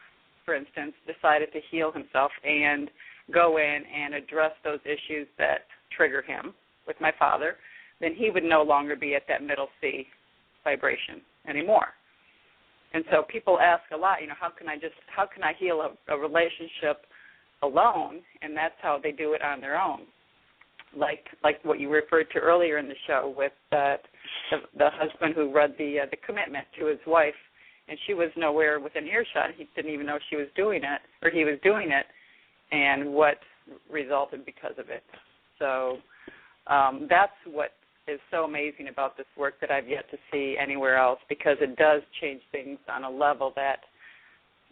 for instance, decided to heal himself and go in and address those issues that trigger him with my father, then he would no longer be at that middle C vibration anymore. And so people ask a lot, how can I heal a relationship alone? And that's how they do it on their own. Like what you referred to earlier in the show with the husband who read the commitment to his wife, and she was nowhere within earshot. He didn't even know she was doing it, or he was doing it, and what resulted because of it. So that's what is so amazing about this work that I've yet to see anywhere else, because it does change things on a level that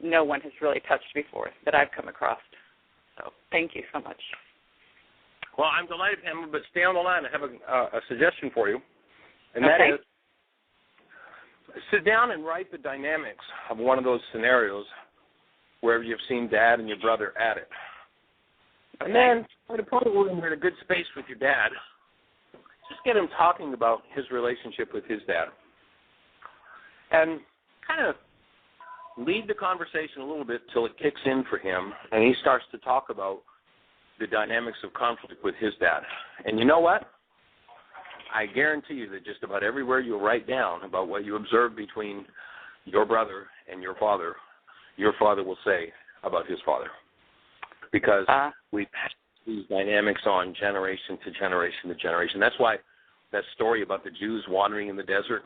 no one has really touched before that I've come across. So thank you so much. Well, I'm delighted, Pamela, but stay on the line. I have a suggestion for you, and that is sit down and write the dynamics of one of those scenarios where you've seen Dad and your brother at it. And then, at a point where you're in a good space with your dad, just get him talking about his relationship with his dad. And kind of lead the conversation a little bit till it kicks in for him, and he starts to talk about the dynamics of conflict with his dad. And you know what? I guarantee you that just about everywhere you write down about what you observe between your brother and your father will say about his father. Because we pass these dynamics on generation to generation to generation. That's why that story about the Jews wandering in the desert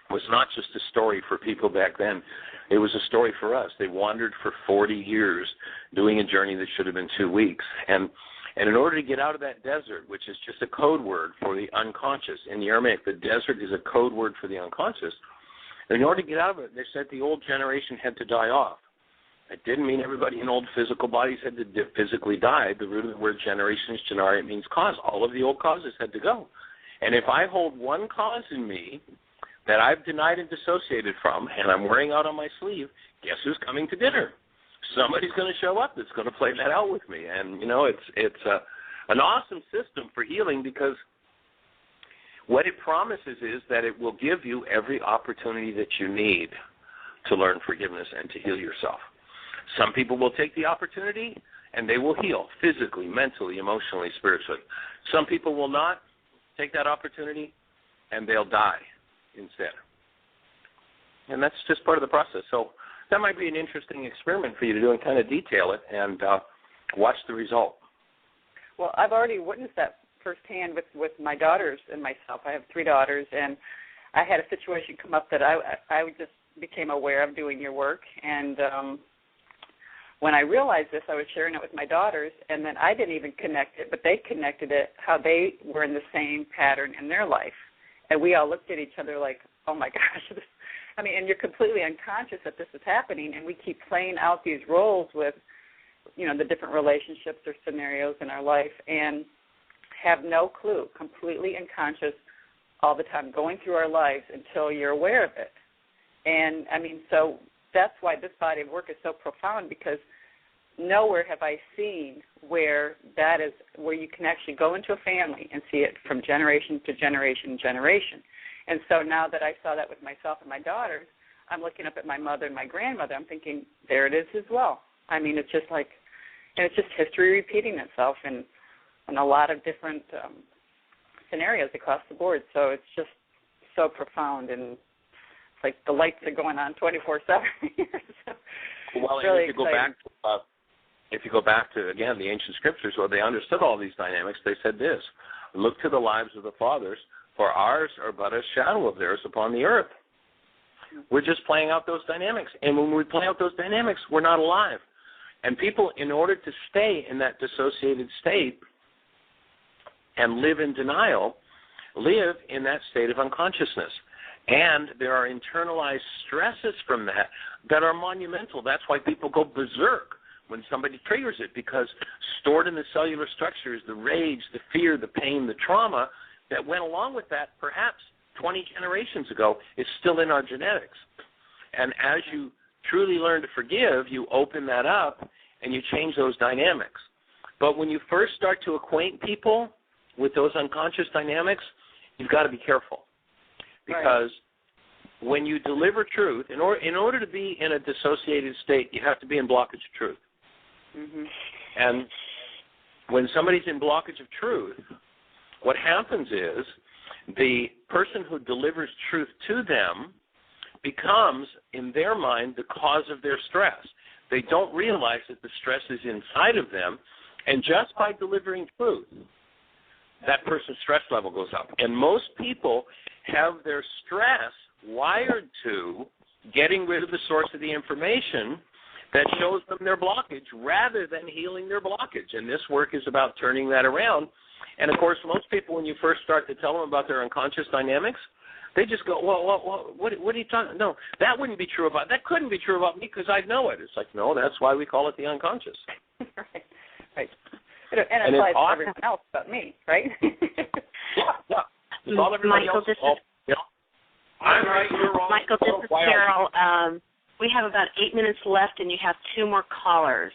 was not just a story for people back then. It was a story for us. They wandered for 40 years doing a journey that should have been 2 weeks. And in order to get out of that desert, which is just a code word for the unconscious, in the Aramaic, the desert is a code word for the unconscious. And in order to get out of it, they said the old generation had to die off. It didn't mean everybody in old physical bodies had to physically die. The root of the word generation is genare. It means cause. All of the old causes had to go. And if I hold one cause in me that I've denied and dissociated from, and I'm wearing out on my sleeve, guess who's coming to dinner? Somebody's going to show up that's going to play that out with me. And, it's an awesome system for healing, because what it promises is that it will give you every opportunity that you need to learn forgiveness and to heal yourself. Some people will take the opportunity and they will heal physically, mentally, emotionally, spiritually. Some people will not take that opportunity and they'll die instead. And that's just part of the process. So that might be an interesting experiment for you to do and kind of detail it and watch the result. Well, I've already witnessed that firsthand with my daughters and myself. I have 3 daughters, and I had a situation come up that I just became aware of doing your work. And when I realized this, I was sharing it with my daughters, and then I didn't even connect it, but they connected it, how they were in the same pattern in their life. And we all looked at each other like, oh, my gosh. And you're completely unconscious that this is happening, and we keep playing out these roles with, the different relationships or scenarios in our life and have no clue, completely unconscious all the time, going through our lives until you're aware of it. And, so that's why this body of work is so profound, because nowhere have I seen where that is, where you can actually go into a family and see it from generation to generation to generation. And so now that I saw that with myself and my daughters, I'm looking up at my mother and my grandmother. I'm thinking, there it is as well. It's just like, and it's just history repeating itself in a lot of different scenarios across the board. So it's just so profound, and it's like the lights are going on 24/7 here. Well, really if you go back to, again, the ancient scriptures, where they understood all these dynamics, they said this: look to the lives of the fathers, for ours are but a shadow of theirs upon the earth. We're just playing out those dynamics. And when we play out those dynamics, we're not alive. And people, in order to stay in that dissociated state and live in denial, live in that state of unconsciousness. And there are internalized stresses from that that are monumental. That's why people go berserk when somebody triggers it, because stored in the cellular structures, the rage, the fear, the pain, the trauma that went along with that perhaps 20 generations ago is still in our genetics. And as you truly learn to forgive, you open that up and you change those dynamics. But when you first start to acquaint people with those unconscious dynamics, you've got to be careful. Because when you deliver truth, in order to be in a dissociated state, you have to be in blockage of truth. Mm-hmm. And when somebody's in blockage of truth, what happens is the person who delivers truth to them becomes, in their mind, the cause of their stress. They don't realize that the stress is inside of them, and just by delivering truth, that person's stress level goes up. And most people have their stress wired to getting rid of the source of the information that shows them their blockage rather than healing their blockage. And this work is about turning that around. And, of course, most people, when you first start to tell them about their unconscious dynamics, they just go, well, what are you talking? No, that wouldn't be true about, that couldn't be true about me because I know it. It's like, no, that's why we call it the unconscious. Right. And it applies to everyone else but me, right? Yeah. It's all everybody Michael, else. I'm right, you're wrong. Michael, this is Carol. We have about 8 minutes left, and you have 2 more callers.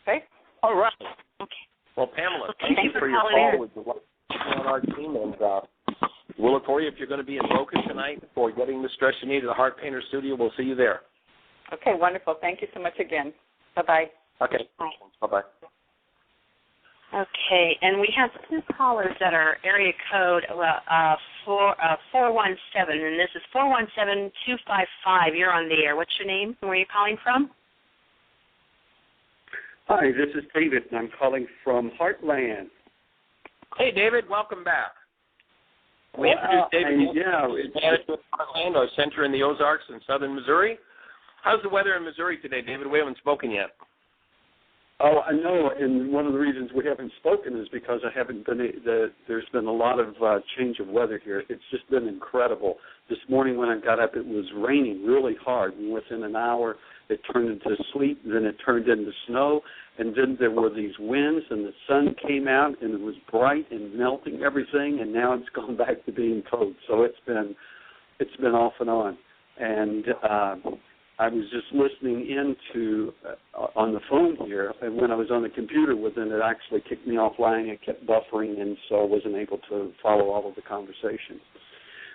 Okay. All right. Okay. Well, Pamela, Okay, thank you for your call with on our team, and we'll look for you if you're going to be in Boca tonight for Getting the Stress You Need at the Heart Painter Studio. We'll see you there. Okay, wonderful. Thank you so much again. Bye-bye. Okay. Bye. Bye-bye. Okay, and we have 2 callers that are area code 417, and this is 417255. You're on the air. What's your name and where are you calling from? Hi, this is David, and I'm calling from Heartland. Hey, David, welcome back. We introduced David. It's management Heartland, our center in the Ozarks in southern Missouri. How's the weather in Missouri today, David? We haven't spoken yet. Oh, I know, and one of the reasons we haven't spoken is because I haven't been. There's been a lot of change of weather here. It's just been incredible. This morning when I got up, it was raining really hard, and within an hour, it turned into sleet, and then it turned into snow, and then there were these winds, and the sun came out, and it was bright and melting everything, and now it's gone back to being cold. So it's been off and on, and I was just listening into on the phone here, and when I was on the computer with it, it actually kicked me offline. It kept buffering, and so I wasn't able to follow all of the conversations.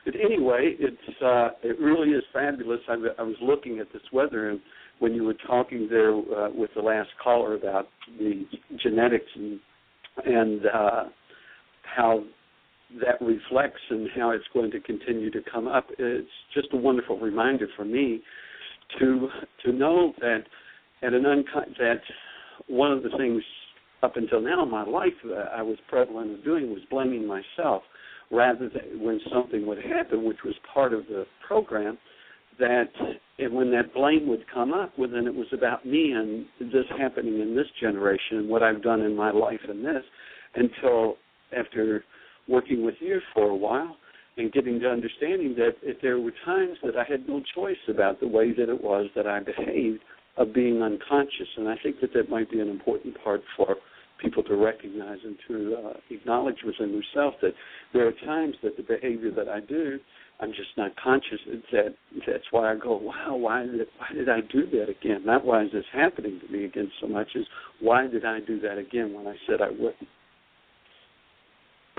But anyway, it really is fabulous. I was looking at this weather, and when you were talking there with the last caller about the genetics and how that reflects and how it's going to continue to come up, it's just a wonderful reminder for me to know that that one of the things up until now in my life that I was prevalent of doing was blaming myself rather than when something would happen, which was part of the program, and when that blame would come up, well, then it was about me and this happening in this generation and what I've done in my life in this, until after working with you for a while and getting to understanding that there were times that I had no choice about the way that it was that I behaved of being unconscious. And I think that might be an important part for people to recognize and to acknowledge within themselves that there are times that the behavior that I do, I'm just not conscious. That's why I go, wow, why did I do that again? Not why is this happening to me again so much as why did I do that again when I said I wouldn't?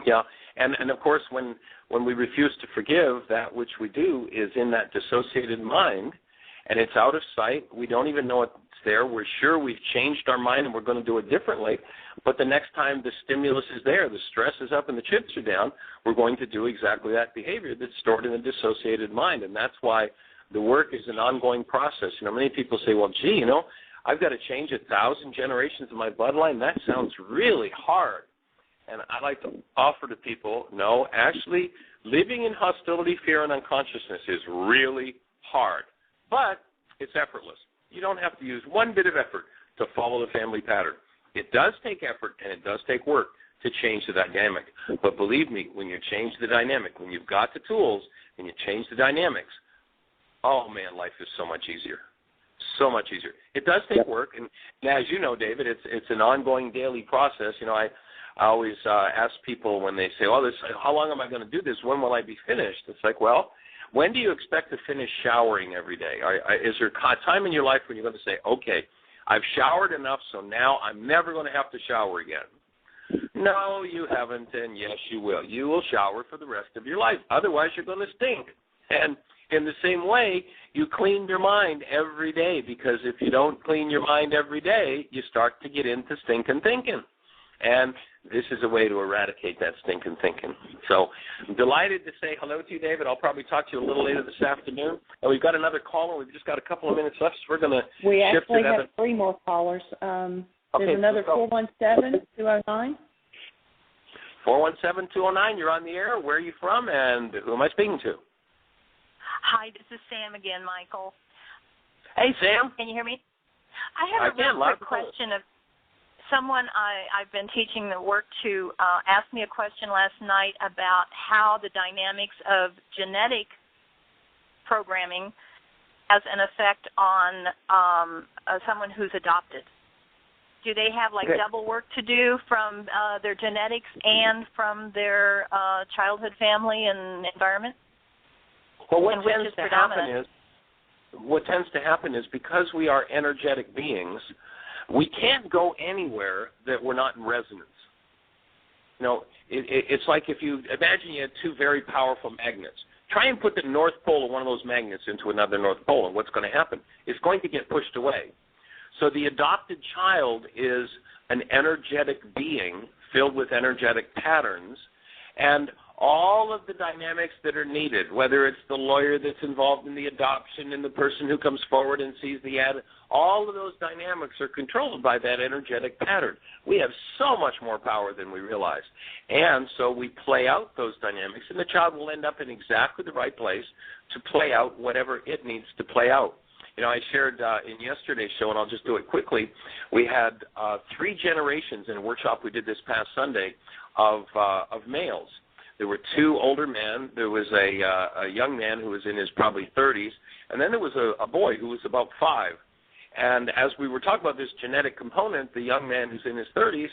Yeah, and of course when we refuse to forgive, that which we do is in that dissociated mind, and it's out of sight. We don't even know it's there. We're sure we've changed our mind and we're going to do it differently, but the next time the stimulus is there, the stress is up and the chips are down, we're going to do exactly that behavior that's stored in the dissociated mind, and that's why the work is an ongoing process. Many people say, well, gee, I've got to change 1,000 generations of my bloodline. That sounds really hard. And I like to offer to people, no, actually, living in hostility, fear, and unconsciousness is really hard, but it's effortless. You don't have to use one bit of effort to follow the family pattern. It does take effort and it does take work to change the dynamic. But believe me, when you change the dynamic, when you've got the tools and you change the dynamics, oh, man, life is so much easier. So much easier. It does take work, and as you know, David, it's an ongoing daily process. You know, I always ask people when they say, how long am I going to do this? When will I be finished? It's like, well, when do you expect to finish showering every day? Is there a time in your life when you're going to say, okay, I've showered enough, so now I'm never going to have to shower again? No, you haven't, and yes, you will. You will shower for the rest of your life. Otherwise, you're going to stink. And in the same way, you clean your mind every day, because if you don't clean your mind every day, you start to get into stinking thinking. And this is a way to eradicate that stinking thinking. So I'm delighted to say hello to you, David. I'll probably talk to you a little later this afternoon. And we've got another caller. We've just got a couple of minutes left, so we're going to shift to that. We actually have 3 more callers. There's another 417-209. 417-209, you're on the air. Where are you from, and who am I speaking to? Hi, this is Sam again, Michael. Hey, Sam. Can you hear me? I have a real quick question of someone I've been teaching the work to asked me a question last night about how the dynamics of genetic programming has an effect on someone who's adopted. Do they have double work to do from their genetics and from their childhood family and environment? Well, what tends to happen is because we are energetic beings, we can't go anywhere that we're not in resonance. You know, it's like if you imagine you had 2 very powerful magnets. Try and put the North Pole of one of those magnets into another North Pole, and what's going to happen? It's going to get pushed away. So the adopted child is an energetic being filled with energetic patterns, and all of the dynamics that are needed, whether it's the lawyer that's involved in the adoption and the person who comes forward and sees the ad, all of those dynamics are controlled by that energetic pattern. We have so much more power than we realize. And so we play out those dynamics, and the child will end up in exactly the right place to play out whatever it needs to play out. You know, I shared in yesterday's show, and I'll just do it quickly, we had 3 generations in a workshop we did this past Sunday of males. There were 2 older men. There was a young man who was in his probably 30s, and then there was a boy who was about 5. And as we were talking about this genetic component, the young man who's in his 30s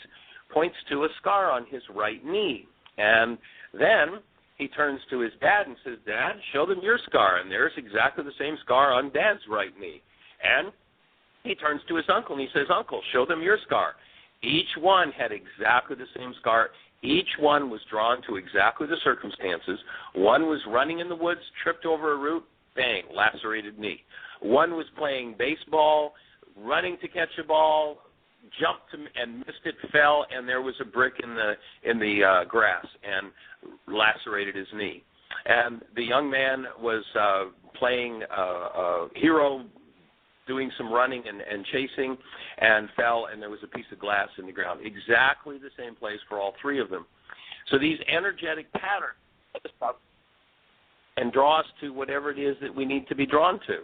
points to a scar on his right knee. And then he turns to his dad and says, Dad, show them your scar. And there's exactly the same scar on Dad's right knee. And he turns to his uncle and he says, Uncle, show them your scar. Each one had exactly the same scar. Each one was drawn to exactly the circumstances. One was running in the woods, tripped over a root, bang, lacerated knee. One was playing baseball, running to catch a ball, jumped and missed it, fell, and there was a brick in the grass and lacerated his knee. And the young man was playing hero, doing some running and chasing, and fell, and there was a piece of glass in the ground. Exactly the same place for all 3 of them. So these energetic patterns and draw us to whatever it is that we need to be drawn to.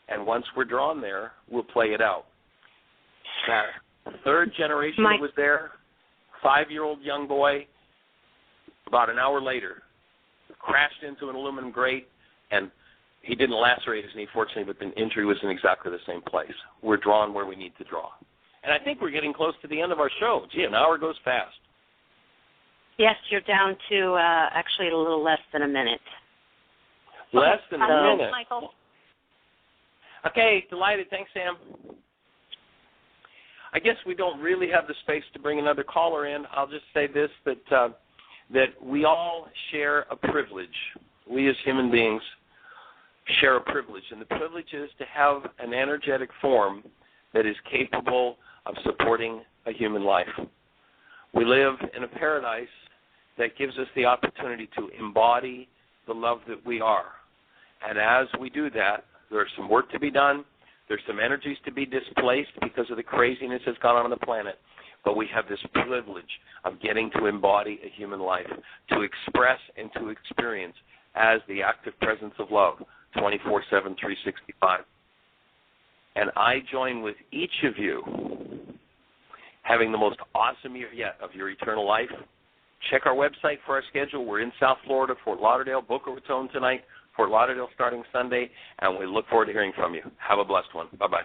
And once we're drawn there, we'll play it out. That 3rd generation that was there, 5-year-old young boy, about an hour later, crashed into an aluminum grate, and he didn't lacerate his knee, fortunately, but the injury was in exactly the same place. We're drawn where we need to draw. And I think we're getting close to the end of our show. Gee, an hour goes fast. Yes, you're down to actually a little less than a minute. Less than a minute. Michael. Okay, delighted. Thanks, Sam. I guess we don't really have the space to bring another caller in. I'll just say this, that we all share a privilege. We as human beings share a privilege, and the privilege is to have an energetic form that is capable of supporting a human life. We live in a paradise that gives us the opportunity to embody the love that we are. And as we do that, there's some work to be done. There's some energies to be displaced because of the craziness that's gone on the planet. But we have this privilege of getting to embody a human life, to express and to experience as the active presence of love, 24/7, 365. And I join with each of you having the most awesome year yet of your eternal life. Check our website for our schedule. We're in South Florida, Fort Lauderdale, Boca Raton tonight, Fort Lauderdale starting Sunday, and we look forward to hearing from you. Have a blessed one. Bye-bye.